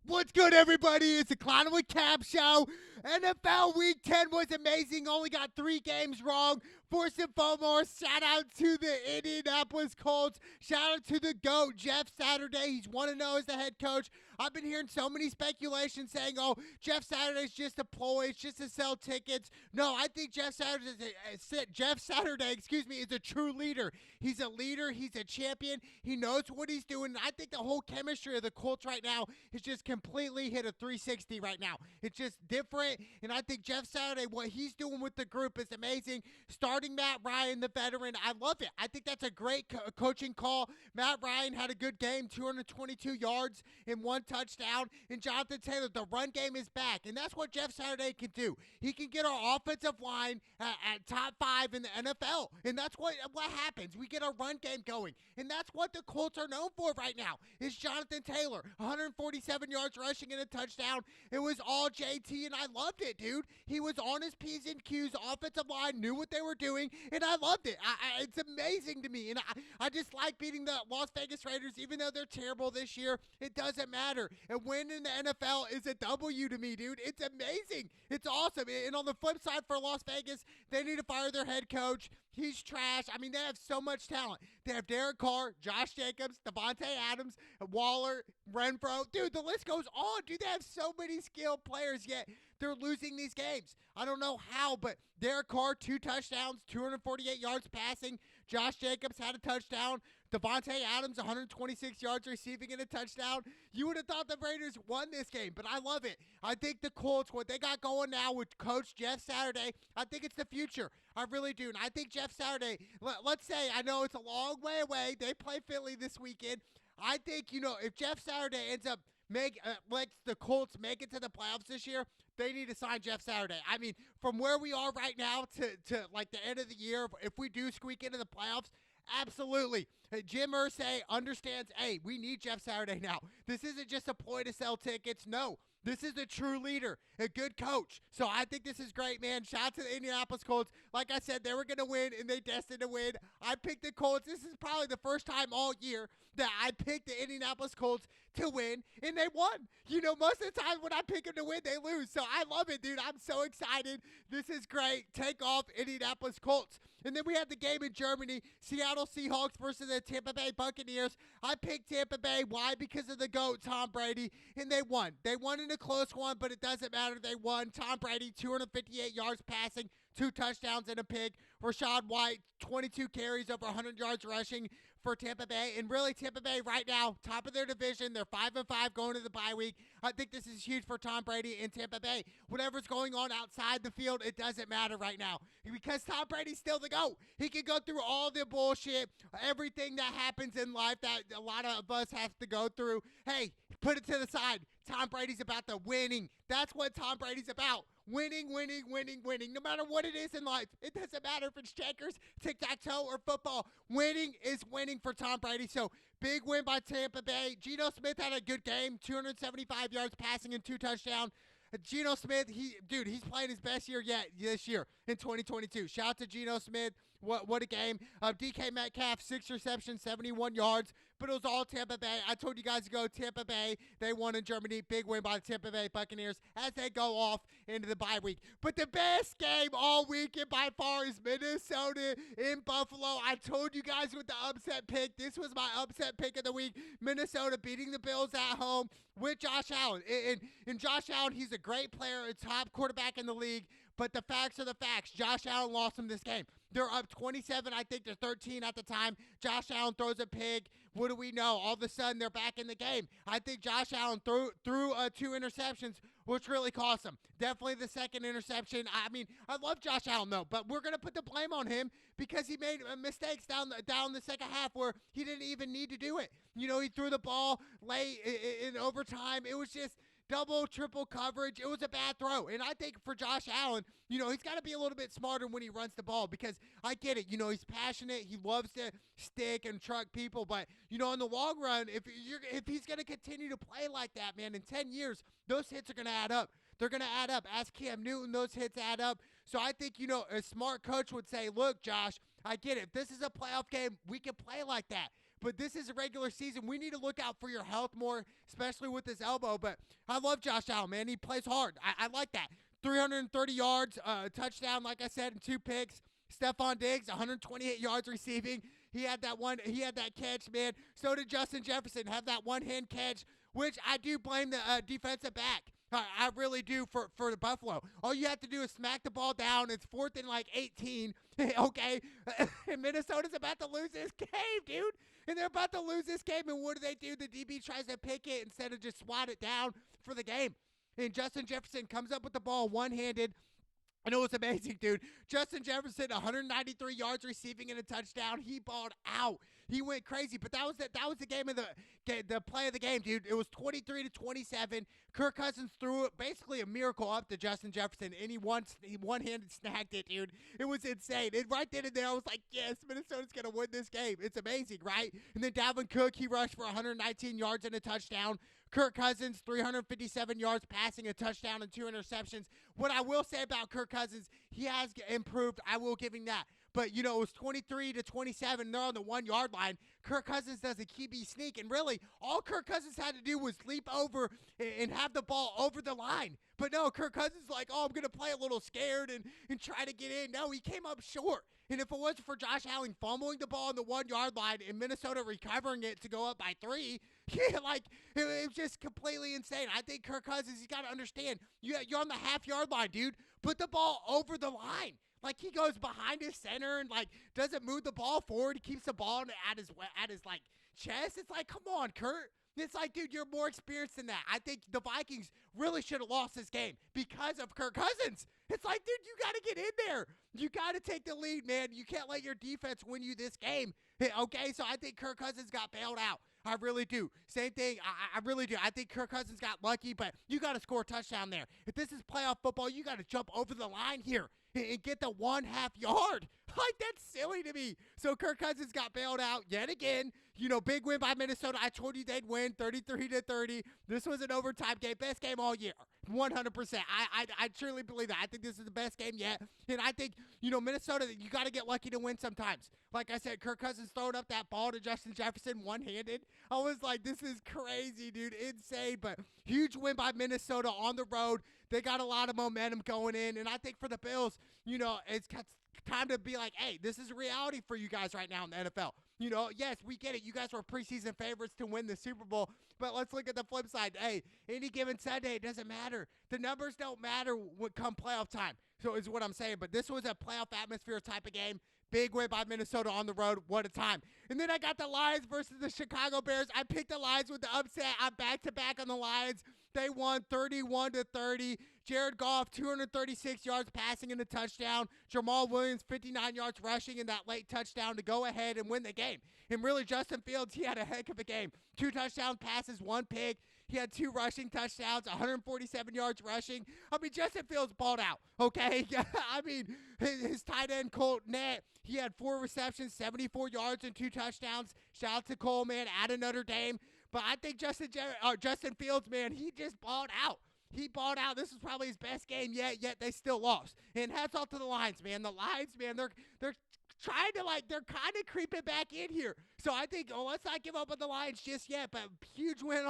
What's good, everybody? It's the Clown with Cap Show. NFL Week 10 was amazing. Only got 3 games wrong. First and foremost, shout out to the Indianapolis Colts. Shout out to the GOAT, Jeff Saturday. He's 1-0 as the head coach. I've been hearing so many speculations saying, oh, Jeff Saturday's just a ploy. It's just to sell tickets. No, I think Jeff Saturday, is a true leader. He's a leader. He's a champion. He knows what he's doing. And I think the whole chemistry of the Colts right now is just completely hit a 360 right now. It's just different. And I think Jeff Saturday, what he's doing with the group is amazing. Starting Matt Ryan, the veteran, I love it. I think that's a great coaching call. Matt Ryan had a good game, 222 yards and 1 touchdown. And Jonathan Taylor, the run game is back. And that's what Jeff Saturday can do. He can get our offensive line at top 5 in the NFL. And that's what happens. We get our run game going. And that's what the Colts are known for right now, is Jonathan Taylor. 147 yards rushing and a touchdown. It was all JT, and I loved it, dude. He was on his P's and Q's. Offensive line knew what they were doing, and I loved it. It's amazing to me, and I just like beating the Las Vegas Raiders, even though they're terrible this year. It doesn't matter. And winning the NFL is a W to me, dude. It's amazing. It's awesome. And on the flip side for Las Vegas, they need to fire their head coach. He's trash. I mean, they have so much talent. They have Derek Carr, Josh Jacobs, Devontae Adams, Waller, Renfro. Dude, the list goes on. Dude, they have so many skilled players, yet they're losing these games. I don't know how, but Derek Carr, 2 touchdowns, 248 yards passing. Josh Jacobs had a touchdown. Devontae Adams, 126 yards receiving and a touchdown. You would have thought the Raiders won this game, but I love it. I think the Colts, what they got going now with Coach Jeff Saturday, I think it's the future. I really do. And I think Jeff Saturday, let's say, I know it's a long way away. They play Philly this weekend. I think, if Jeff Saturday ends up lets the Colts make it to the playoffs this year, they need to sign Jeff Saturday. I mean, from where we are right now to like the end of the year, if we do squeak into the playoffs, absolutely. Jim Irsay understands, hey, we need Jeff Saturday now. This isn't just a ploy to sell tickets. No, this is a true leader, a good coach. So I think this is great, man. Shout out to the Indianapolis Colts. Like I said, they were going to win, and they destined to win. I picked the Colts. This is probably the first time all year that I picked the Indianapolis Colts to win, and they won. Most of the time when I pick them to win, they lose. So I love it, dude. I'm so excited. This is great. Take off, Indianapolis Colts. And then we had the game in Germany, Seattle Seahawks versus the Tampa Bay Buccaneers. I picked Tampa Bay. Why? Because of the GOAT, Tom Brady, and they won. They won in a close one, but it doesn't matter. They won. Tom Brady, 258 yards passing, 2 touchdowns and a pick. Rashad White, 22 carries, over 100 yards rushing for Tampa Bay. And really, Tampa Bay right now, top of their division. They're 5-5 going to the bye week. I think this is huge for Tom Brady and Tampa Bay. Whatever's going on outside the field, it doesn't matter right now, because Tom Brady's still the GOAT. He can go through all the bullshit, everything that happens in life that a lot of us have to go through. Hey, put it to the side. Tom Brady's about the winning. That's what Tom Brady's about. Winning, winning, winning, winning. No matter what it is in life. It doesn't matter if it's checkers, tic-tac-toe, or football. Winning is winning for Tom Brady. So, big win by Tampa Bay. Geno Smith had a good game. 275 yards passing and 2 touchdowns. Geno Smith, he's playing his best year yet this year in 2022. Shout out to Geno Smith. What a game. DK Metcalf, 6 receptions, 71 yards, but it was all Tampa Bay. I told you guys to go Tampa Bay. They won in Germany. Big win by the Tampa Bay Buccaneers as they go off into the bye week. But the best game all weekend by far is Minnesota in Buffalo. I told you guys with the upset pick. This was my upset pick of the week. Minnesota beating the Bills at home with Josh Allen. And Josh Allen, he's a great player, a top quarterback in the league. But the facts are the facts. Josh Allen lost them this game. They're up 27, I think they're 13 at the time. Josh Allen throws a pig. What do we know? All of a sudden, they're back in the game. I think Josh Allen threw 2 interceptions, which really cost him. Definitely the second interception. I mean, I love Josh Allen, though, but we're going to put the blame on him because he made mistakes down the second half where he didn't even need to do it. He threw the ball late in overtime. It was just double, triple coverage. It was a bad throw. And I think for Josh Allen, he's got to be a little bit smarter when he runs the ball, because I get it. He's passionate. He loves to stick and truck people. But, in the long run, if he's going to continue to play like that, man, in 10 years, those hits are going to add up. They're going to add up. Ask Cam Newton, those hits add up. So I think, a smart coach would say, look, Josh, I get it. If this is a playoff game, we can play like that. But this is a regular season. We need to look out for your health more, especially with this elbow. But I love Josh Allen, man. He plays hard. I like that. 330 yards, touchdown, like I said, and 2 picks. Stephon Diggs, 128 yards receiving. He had that catch, man. So did Justin Jefferson, have that one-hand catch, which I do blame the defensive back. I really do for the Buffalo. All you have to do is smack the ball down. It's 4th and like 18, okay? And Minnesota's about to lose this game, dude. And they're about to lose this game, and what do? The DB tries to pick it instead of just swat it down for the game. And Justin Jefferson comes up with the ball one-handed. And it was amazing, dude. Justin Jefferson, 193 yards receiving and a touchdown. He balled out. He went crazy. But that was the game of the play of the game, dude. It was 23-27. Kirk Cousins threw it, basically a miracle up to Justin Jefferson, and he one-handed snagged it, dude. It was insane. And right then and there, I was like, yes, Minnesota's going to win this game. It's amazing, right? And then Dalvin Cook, he rushed for 119 yards and a touchdown. Kirk Cousins, 357 yards passing, a touchdown, and 2 interceptions. What I will say about Kirk Cousins, he has improved. I will give him that. But, it was 23-27. They're on the 1-yard line. Kirk Cousins does a QB sneak. And really, all Kirk Cousins had to do was leap over and have the ball over the line. But no, Kirk Cousins is like, I'm going to play a little scared and try to get in. No, he came up short. And if it wasn't for Josh Allen fumbling the ball on the 1-yard line and Minnesota recovering it to go up by 3, it was just completely insane. I think Kirk Cousins, he's got to understand, you're on the half-yard line, dude. Put the ball over the line. Like, he goes behind his center and, doesn't move the ball forward. He keeps the ball at his chest. It's like, come on, Kurt. It's like, dude, you're more experienced than that. I think the Vikings really should have lost this game because of Kirk Cousins. It's like, dude, you got to get in there. You got to take the lead, man. You can't let your defense win you this game. Okay, so I think Kirk Cousins got bailed out. I really do. Same thing. I really do. I think Kirk Cousins got lucky, but you got to score a touchdown there. If this is playoff football, you got to jump over the line here and get the 1/2 yard. That's silly to me. So Kirk Cousins got bailed out yet again. Big win by Minnesota. I told you they'd win 33-30. This was an overtime game. Best game all year. 100%. I truly believe that. I think this is the best game yet. And I think, Minnesota, you got to get lucky to win sometimes. Like I said, Kirk Cousins throwing up that ball to Justin Jefferson one-handed. I was like, this is crazy, dude. Insane. But huge win by Minnesota on the road. They got a lot of momentum going in. And I think for the Bills, it's time to be like, hey, this is reality for you guys right now in the NFL. Yes, we get it. You guys were preseason favorites to win the Super Bowl, but let's look at the flip side. Hey, any given Sunday, it doesn't matter. The numbers don't matter when come playoff time. So is what I'm saying. But this was a playoff atmosphere type of game. Big win by Minnesota on the road. What a time. And then I got the Lions versus the Chicago Bears. I picked the Lions with the upset. I'm back-to-back on the Lions. They won 31-30. Jared Goff, 236 yards passing in a touchdown. Jamal Williams, 59 yards rushing in that late touchdown to go ahead and win the game. And really, Justin Fields, he had a heck of a game. 2 touchdown passes, 1 pick. He had 2 rushing touchdowns, 147 yards rushing. Justin Fields balled out, okay? His tight end, Colt Nett, he had 4 receptions, 74 yards, and 2 touchdowns. Shout out to Coleman out of Notre Dame. But I think Justin Fields, man, he just balled out. He balled out. This is probably his best game yet they still lost. And hats off to the Lions, man. The Lions, man, they're trying to, they're kind of creeping back in here. So I think, let's not give up on the Lions just yet, but huge win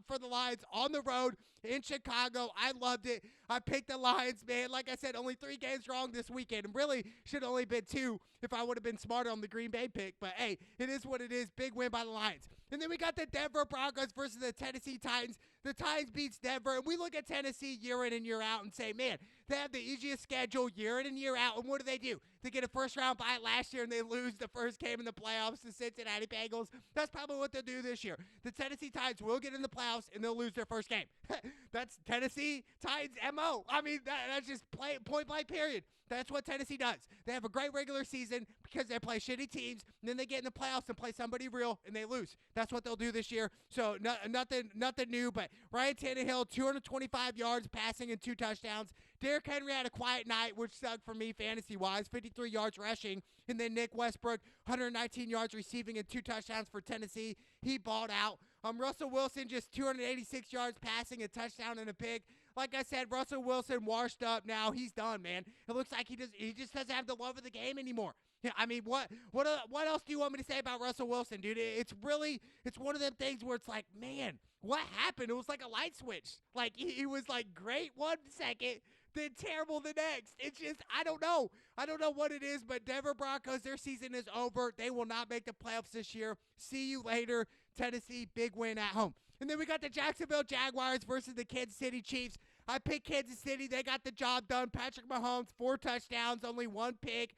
for the Lions on the road in Chicago. I loved it. I picked the Lions, man. Like I said, only 3 games wrong this weekend, and really should have only been 2 if I would have been smarter on the Green Bay pick. But, hey, it is what it is. Big win by the Lions. And then we got the Denver Broncos versus the Tennessee Titans. The Titans beats Denver, and we look at Tennessee year in and year out and say, man, they have the easiest schedule year in and year out, and what do? They get a first-round bye last year, and they lose the first game in the playoffs to Cincinnati Bengals. That's probably what they'll do this year. The Tennessee Titans will get in the playoffs, and they'll lose their first game. That's Tennessee Titans MO. That's just point-blank period. That's what Tennessee does. They have a great regular season because they play shitty teams, and then they get in the playoffs and play somebody real, and they lose. That's what they'll do this year. So nothing new, but Ryan Tannehill, 225 yards passing and 2 touchdowns. Derrick Henry had a quiet night, which sucked for me fantasy-wise, 53 yards rushing. And then Nick Westbrook, 119 yards receiving and 2 touchdowns for Tennessee. He balled out. Russell Wilson, just 286 yards passing, a touchdown and a pick. Like I said, Russell Wilson washed up now. He's done, man. It looks like he just doesn't have the love of the game anymore. Yeah, I mean, what else do you want me to say about Russell Wilson, dude? It's one of them things where it's like, man, what happened? It was like a light switch. Like he was like great 1 second, then terrible the next. It's just I don't know what it is, but Denver Broncos, their season is over. They will not make the playoffs this year. See you later, Tennessee. Big win at home. And then we got the Jacksonville Jaguars versus the Kansas City Chiefs. I picked Kansas City. They got the job done. Patrick Mahomes, 4 touchdowns, only 1 pick.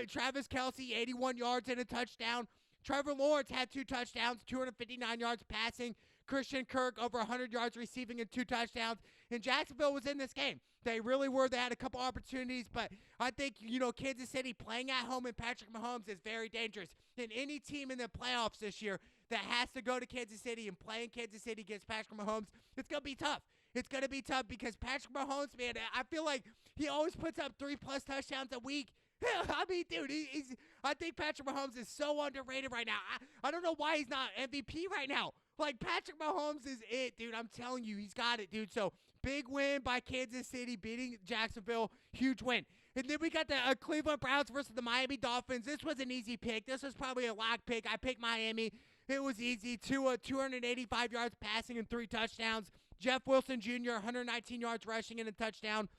Travis Kelce, 81 yards and a touchdown. Trevor Lawrence had 2 touchdowns, 259 yards passing. Christian Kirk, over 100 yards receiving and 2 touchdowns. And Jacksonville was in this game. They really were. They had a couple opportunities, but I think, Kansas City playing at home and Patrick Mahomes is very dangerous. And any team in the playoffs this year that has to go to Kansas City and play in Kansas City against Patrick Mahomes, it's going to be tough. It's going to be tough because Patrick Mahomes, man, I feel like he always puts up 3+ touchdowns a week. I mean, dude, I think Patrick Mahomes is so underrated right now. I don't know why he's not MVP right now. Like, Patrick Mahomes is it, dude. I'm telling you, he's got it, dude. So, big win by Kansas City, beating Jacksonville. Huge win. And then we got the Cleveland Browns versus the Miami Dolphins. This was an easy pick. This was probably a lock pick. I picked Miami. It was easy. 285 yards passing and 3 touchdowns. Jeff Wilson Jr., 119 yards rushing and a touchdown.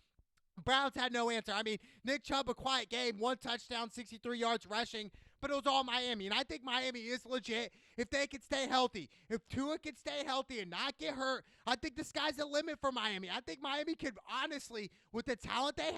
Browns had no answer. I mean, Nick Chubb, a quiet game, 1 touchdown, 63 yards rushing, but it was all Miami. And I think Miami is legit if they can stay healthy. If Tua can stay healthy and not get hurt, I think the sky's the limit for Miami. I think Miami could, honestly, with the talent they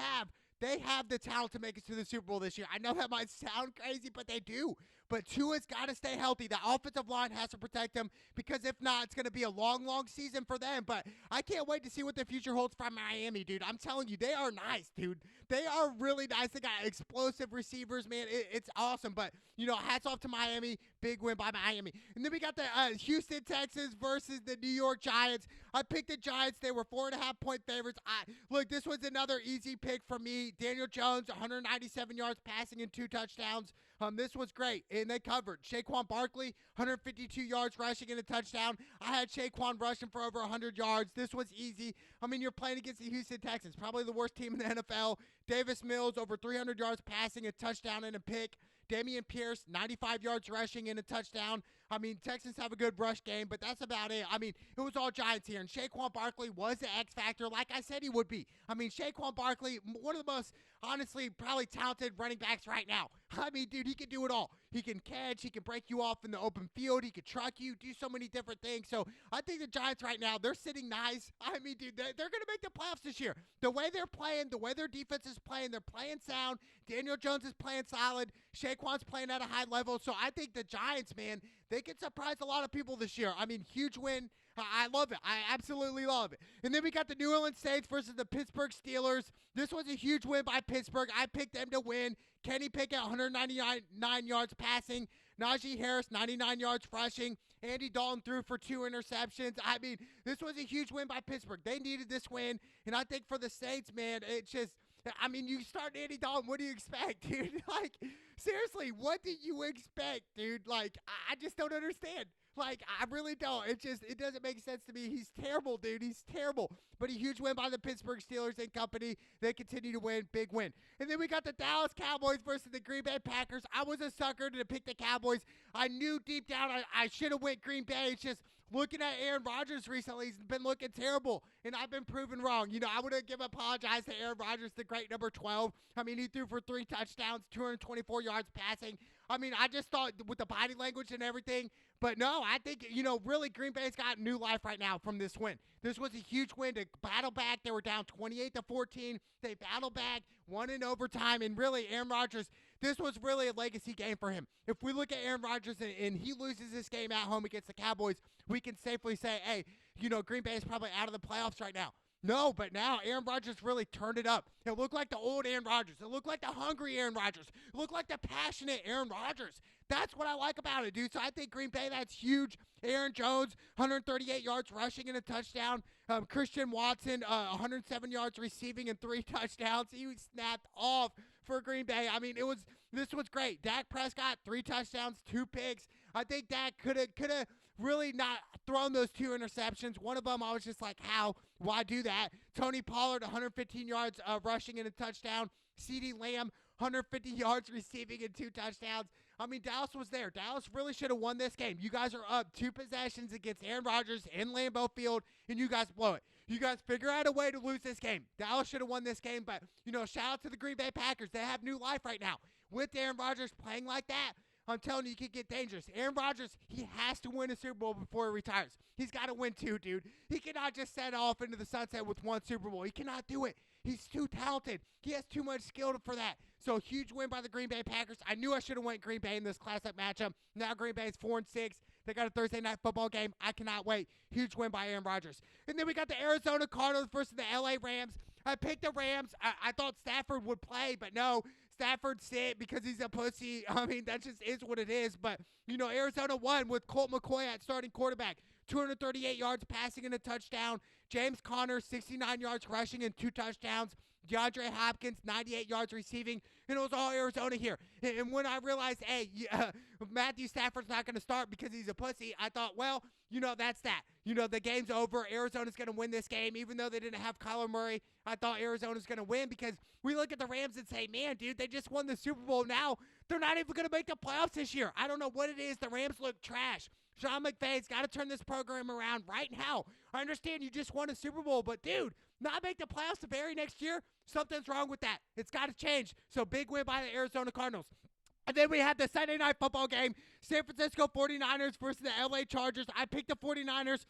have the talent to make it to the Super Bowl this year. I know that might sound crazy, but they do. But Tua's got to stay healthy. The offensive line has to protect him because if not, it's going to be a long, long season for them. But I can't wait to see what the future holds for Miami, dude. I'm telling you, they are nice, dude. They are really nice. They got explosive receivers, man. It's awesome. But, hats off to Miami. Big win by Miami. And then we got the Houston Texans versus the New York Giants. I picked the Giants. They were 4.5-point favorites. Look, this was another easy pick for me. Daniel Jones, 197 yards passing and 2 touchdowns. This was great, and they covered. Saquon Barkley, 152 yards rushing and a touchdown. I had Saquon rushing for over 100 yards. This was easy. I mean, you're playing against the Houston Texans, probably the worst team in the NFL. Davis Mills, over 300 yards passing, a touchdown and a pick. Damian Pierce, 95 yards rushing and a touchdown. I mean, Texans have a good rush game, but that's about it. I mean, it was all Giants here, and Saquon Barkley was the X factor like I said he would be. I mean, Saquon Barkley, one of the most, honestly, probably talented running backs right now. I mean, dude, he can do it all. He can catch, he can break you off in the open field, he can truck you, do so many different things. So I think the Giants right now, they're sitting nice. I mean, dude, they're going to make the playoffs this year. The way they're playing, the way their defense is playing, they're playing sound. Daniel Jones is playing solid. Saquon's playing at a high level. So I think the Giants, man, they can surprise a lot of people this year. I mean, huge win. I love it. I absolutely love it. And then we got the New Orleans Saints versus the Pittsburgh Steelers. This was a huge win by Pittsburgh. I picked them to win. Kenny Pickett, 199 yards passing. Najee Harris, 99 yards rushing. Andy Dalton threw for 2 interceptions. I mean, this was a huge win by Pittsburgh. They needed this win. And I think for the Saints, man, it's just, I mean, you start Andy Dalton, what do you expect, dude? Like, seriously, what do you expect, dude? Like, I just don't understand. Like, I really don't. It doesn't make sense to me. He's terrible, dude. He's terrible. But a huge win by the Pittsburgh Steelers and company. They continue to win. Big win. And then we got the Dallas Cowboys versus the Green Bay Packers. I was a sucker to pick the Cowboys. I knew deep down I should have went Green Bay. It's just looking at Aaron Rodgers recently, he's been looking terrible, and I've been proven wrong. I would have apologized to Aaron Rodgers, the great number 12. I mean, he threw for 3 touchdowns, 224 yards passing. I mean, I just thought with the body language and everything, but no, I think, really Green Bay's got new life right now from this win. This was a huge win to battle back. They were down 28-14. They battled back, won in overtime, and really Aaron Rodgers, this was really a legacy game for him. If we look at Aaron Rodgers and he loses this game at home against the Cowboys, we can safely say, hey, Green Bay is probably out of the playoffs right now. No, but now Aaron Rodgers really turned it up. It looked like the old Aaron Rodgers. It looked like the hungry Aaron Rodgers. It looked like the passionate Aaron Rodgers. That's what I like about it, dude. So I think Green Bay, that's huge. Aaron Jones, 138 yards rushing and a touchdown. Christian Watson, 107 yards receiving and 3 touchdowns. He snapped off for Green Bay. I mean, this was great. Dak Prescott, 3 touchdowns, 2 picks. I think Dak could have really not thrown those 2 interceptions. One of them, I was just like, how? Why do that? Tony Pollard, 115 yards rushing and a touchdown. CeeDee Lamb, 150 yards receiving and 2 touchdowns. I mean, Dallas was there. Dallas really should have won this game. You guys are up 2 possessions against Aaron Rodgers in Lambeau Field, and you guys blow it. You guys figure out a way to lose this game. Dallas should have won this game, but, shout out to the Green Bay Packers. They have new life right now. With Aaron Rodgers playing like that, I'm telling you, could get dangerous. Aaron Rodgers, he has to win a Super Bowl before he retires. He's got to win 2, dude. He cannot just set off into the sunset with 1 Super Bowl. He cannot do it. He's too talented. He has too much skill for that. So, huge win by the Green Bay Packers. I knew I should have went Green Bay in this classic matchup. Now Green Bay's 4-6. They got a Thursday night football game. I cannot wait. Huge win by Aaron Rodgers. And then we got the Arizona Cardinals versus the LA Rams. I picked the Rams. I thought Stafford would play, but no. Stafford sit because he's a pussy. I mean, that just is what it is. But, Arizona won with Colt McCoy at starting quarterback. 238 yards passing and a touchdown. James Conner, 69 yards rushing and 2 touchdowns. DeAndre Hopkins, 98 yards receiving. And it was all Arizona here. And when I realized, hey, Matthew Stafford's not going to start because he's a pussy, I thought, well, that's that. The game's over. Arizona's going to win this game. Even though they didn't have Kyler Murray, I thought Arizona's going to win because we look at the Rams and say, man, dude, they just won the Super Bowl. Now they're not even going to make the playoffs this year. I don't know what it is. The Rams look trash. Sean McVay's got to turn this program around right now. I understand you just won a Super Bowl, but, dude, not make the playoffs the very next year, something's wrong with that. It's got to change. So, big win by the Arizona Cardinals. And then we had the Sunday night football game, San Francisco 49ers versus the LA Chargers. I picked the 49ers.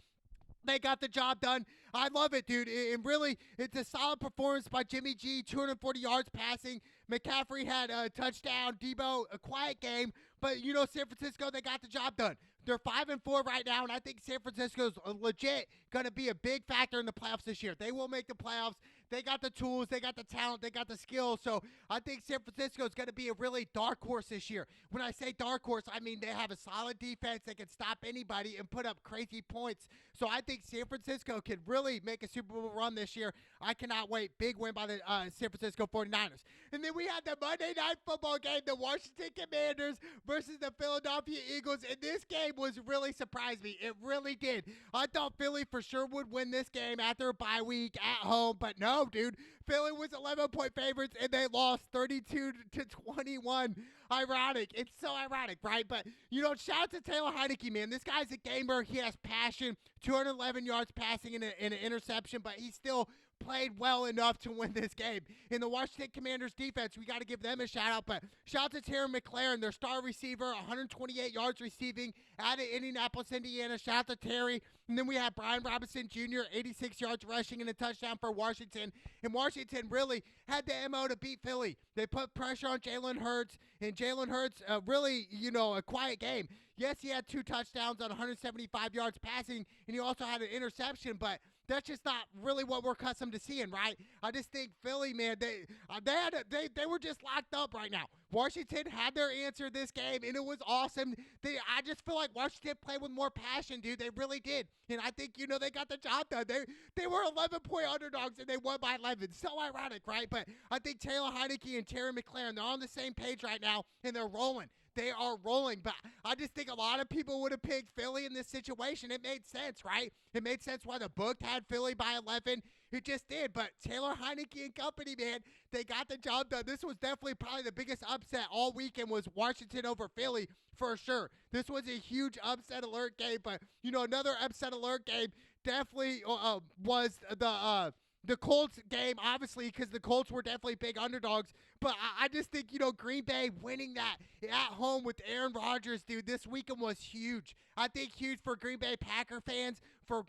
They got the job done. I love it, dude. And really, it's a solid performance by Jimmy G, 240 yards passing. McCaffrey had a touchdown. Debo, a quiet game. But, San Francisco, they got the job done. They're 5-4 right now, and I think San Francisco's legit going to be a big factor in the playoffs this year. They will make the playoffs. They got the tools, they got the talent, they got the skills. So I think San Francisco is going to be a really dark horse this year. When I say dark horse, I mean they have a solid defense that can stop anybody and put up crazy points. So I think San Francisco could really make a Super Bowl run this year. I cannot wait. Big win by the San Francisco 49ers. And then we had the Monday night football game, the Washington Commanders versus the Philadelphia Eagles. And this game was really surprised me. It really did. I thought Philly for sure would win this game after a bye week at home, but no, dude. Philly was 11-point favorites, and they lost 32-21. Ironic. It's so ironic, right? But, shout out to Taylor Heinicke, man. This guy's a gamer. He has passion. 211 yards passing in an interception, but he still played well enough to win this game. In the Washington Commanders defense, we got to give them a shout out, but shout out to Terry McLaurin, their star receiver, 128 yards receiving out of Indianapolis, Indiana. Shout out to Terry. And then we have Brian Robinson Jr., 86 yards rushing and a touchdown for Washington. And Washington really had the MO to beat Philly. They put pressure on Jalen Hurts, and Jalen Hurts really, a quiet game. Yes, he had 2 touchdowns on 175 yards passing, and he also had an interception, but that's just not really what we're accustomed to seeing, right? I just think Philly, man, they were just locked up right now. Washington had their answer this game, and it was awesome. I just feel like Washington played with more passion, dude. They really did. And I think, they got the job done. They were 11-point underdogs, and they won by 11. So ironic, right? But I think Taylor Heinicke and Terry McLaurin, they're on the same page right now, and they're rolling. They are rolling, but I just think a lot of people would have picked Philly in this situation. It made sense, right? It made sense why the book had Philly by 11. It just did, but Taylor Heinicke and company, man, they got the job done. This was definitely probably the biggest upset all weekend was Washington over Philly for sure. This was a huge upset alert game, but, another upset alert game definitely was the Colts game, obviously, because the Colts were definitely big underdogs. But I just think, Green Bay winning that at home with Aaron Rodgers, dude, this weekend was huge. I think huge for Green Bay Packer fans, all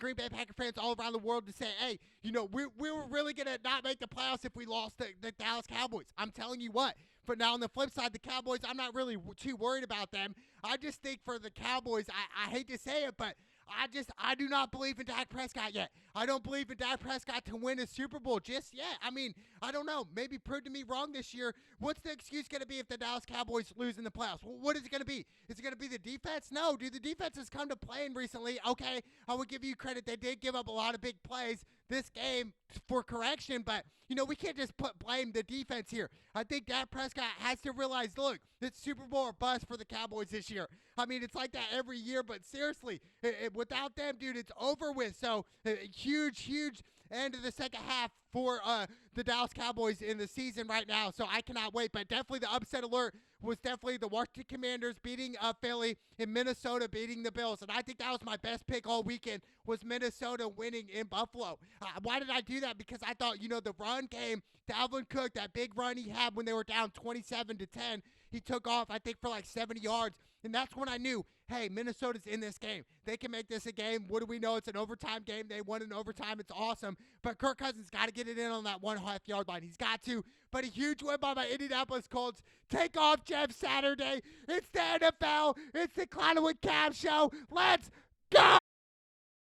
around the world to say, hey, we were really going to not make the playoffs if we lost the Dallas Cowboys. I'm telling you what. But now on the flip side, the Cowboys, I'm not really too worried about them. I just think for the Cowboys, I hate to say it, but I do not believe in Dak Prescott yet. I don't believe in Dak Prescott to win a Super Bowl just yet. I mean, I don't know. Maybe prove to me wrong this year. What's the excuse going to be if the Dallas Cowboys lose in the playoffs? What is it going to be? Is it going to be the defense? No, dude. The defense has come to playing recently. Okay, I would give you credit. They did give up a lot of big plays this game for correction, but, we can't just blame the defense here. I think Dak Prescott has to realize, look, It's Super Bowl or bust for the Cowboys this year. I mean, it's like that every year, but seriously, without them, dude, it's over with. So, huge end of the second half for the Dallas Cowboys in the season right now. So I cannot wait. But definitely the upset alert was definitely the Washington Commanders beating Philly and Minnesota beating the Bills. And I think that was my best pick all weekend was Minnesota winning in Buffalo. Why did I do that? Because I thought, the run game, Dalvin Cook, that big run he had when they were down 27-10, he took off, I think, for like 70 yards. And that's when I knew, hey, Minnesota's in this game. They can make this a game. What do we know? It's an overtime game. They won in overtime. It's awesome. But Kirk Cousins got to get it in on that 1.5 yard line. He's got to. But a huge win by my Indianapolis Colts. Take off Jeff Saturday. It's the NFL. It's the Clownwood Cab Show. Let's go!